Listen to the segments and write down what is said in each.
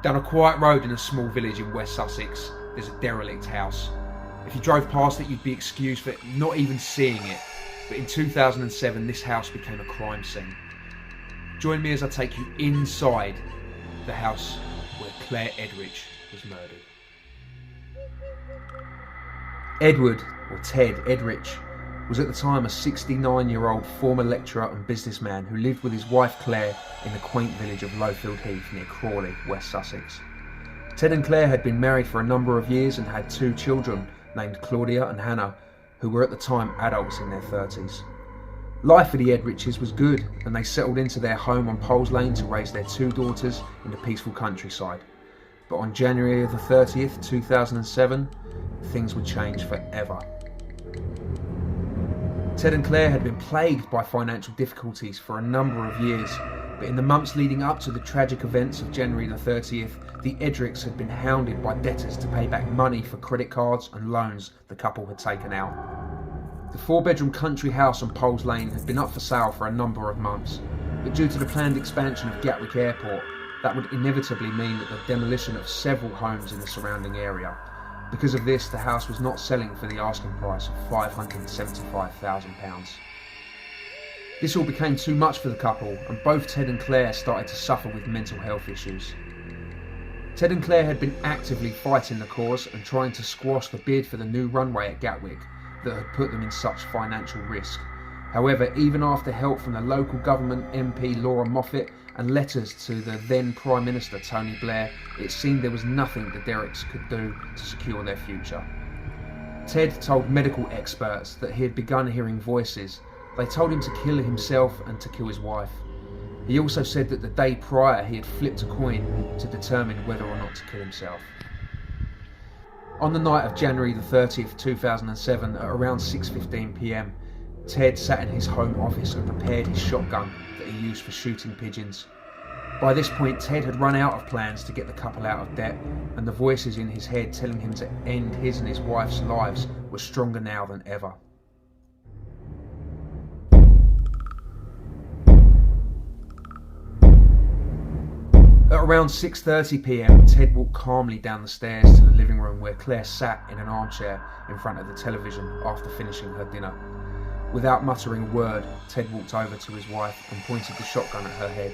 Down a quiet road in a small village in West Sussex, there's a derelict house. If you drove past it, you'd be excused for not even seeing it. But in 2007, this house became a crime scene. Join me as I take you inside the house where Claire Edrich was murdered. Edward, or Ted Edrich, was at the time a 69-year-old former lecturer and businessman who lived with his wife Claire in the quaint village of Lowfield Heath near Crawley, West Sussex. Ted and Claire had been married for a number of years and had 2 children named Claudia and Hannah, who were at the time adults in their 30s. Life for the Edriches was good, and they settled into their home on Poles Lane to raise their 2 daughters in the peaceful countryside. But on January the 30th, 2007, things would change forever. Ted and Claire had been plagued by financial difficulties for a number of years, but in the months leading up to the tragic events of January the 30th, the Edrichs had been hounded by debtors to pay back money for credit cards and loans the couple had taken out. The 4-bedroom country house on Poles Lane had been up for sale for a number of months, but due to the planned expansion of Gatwick Airport, that would inevitably mean that the demolition of several homes in the surrounding area. Because of this, the house was not selling for the asking price of £575,000. This all became too much for the couple, and both Ted and Claire started to suffer with mental health issues. Ted and Claire had been actively fighting the cause and trying to squash the bid for the new runway at Gatwick that had put them in such financial risk. However, even after help from the local government MP Laura Moffat and letters to the then Prime Minister Tony Blair, it seemed there was nothing the Derricks could do to secure their future. Ted told medical experts that he had begun hearing voices. They told him to kill himself and to kill his wife. He also said that the day prior he had flipped a coin to determine whether or not to kill himself. On the night of January the 30th, 2007, at around 6:15 p.m, Ted sat in his home office and prepared his shotgun that he used for shooting pigeons. By this point, Ted had run out of plans to get the couple out of debt, and the voices in his head telling him to end his and his wife's lives were stronger now than ever. At around 6:30 p.m, Ted walked calmly down the stairs to the living room where Claire sat in an armchair in front of the television after finishing her dinner. Without muttering a word, Ted walked over to his wife and pointed the shotgun at her head.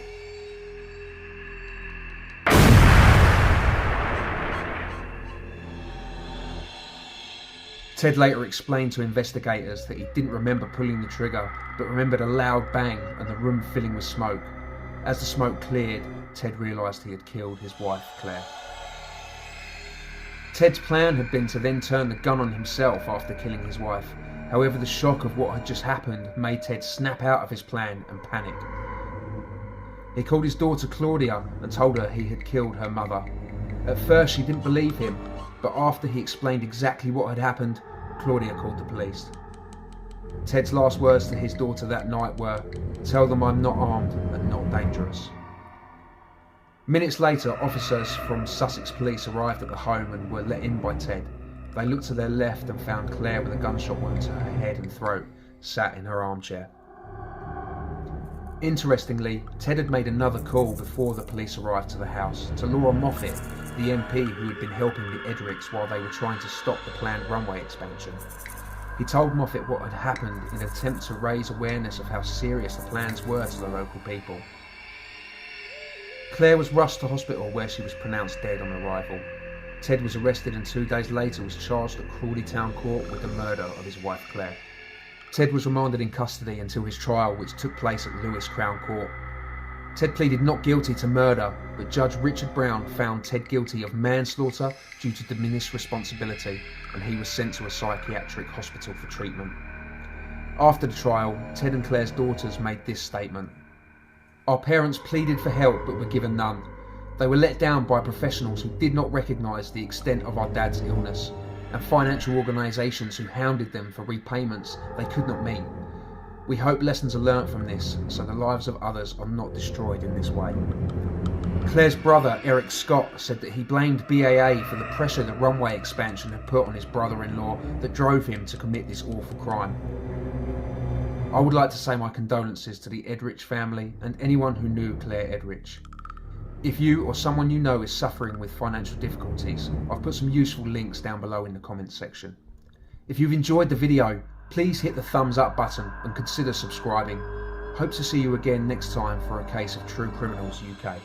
Ted later explained to investigators that he didn't remember pulling the trigger, but remembered a loud bang and the room filling with smoke. As the smoke cleared, Ted realised he had killed his wife, Claire. Ted's plan had been to then turn the gun on himself after killing his wife. However, the shock of what had just happened made Ted snap out of his plan and panic. He called his daughter Claudia and told her he had killed her mother. At first she didn't believe him, but after he explained exactly what had happened, Claudia called the police. Ted's last words to his daughter that night were, "Tell them I'm not armed and not dangerous." Minutes later, officers from Sussex Police arrived at the home and were let in by Ted. They looked to their left and found Claire with a gunshot wound to her head and throat, sat in her armchair. Interestingly, Ted had made another call before the police arrived to the house, to Laura Moffat, the MP who had been helping the Edrichs while they were trying to stop the planned runway expansion. He told Moffat what had happened in an attempt to raise awareness of how serious the plans were to the local people. Claire was rushed to hospital where she was pronounced dead on arrival. Ted was arrested and 2 days later was charged at Crawley Town Court with the murder of his wife Claire. Ted was remanded in custody until his trial, which took place at Lewes Crown Court. Ted pleaded not guilty to murder, but Judge Richard Brown found Ted guilty of manslaughter due to diminished responsibility, and he was sent to a psychiatric hospital for treatment. After the trial, Ted and Claire's daughters made this statement: "Our parents pleaded for help but were given none. They were let down by professionals who did not recognise the extent of our dad's illness, and financial organisations who hounded them for repayments they could not meet. We hope lessons are learnt from this, so the lives of others are not destroyed in this way." Claire's brother, Eric Scott, said that he blamed BAA for the pressure the runway expansion had put on his brother-in-law that drove him to commit this awful crime. I would like to say my condolences to the Edrich family and anyone who knew Claire Edrich. If you or someone you know is suffering with financial difficulties, I've put some useful links down below in the comments section. If you've enjoyed the video, please hit the thumbs up button and consider subscribing. Hope to see you again next time for a case of True Criminals UK.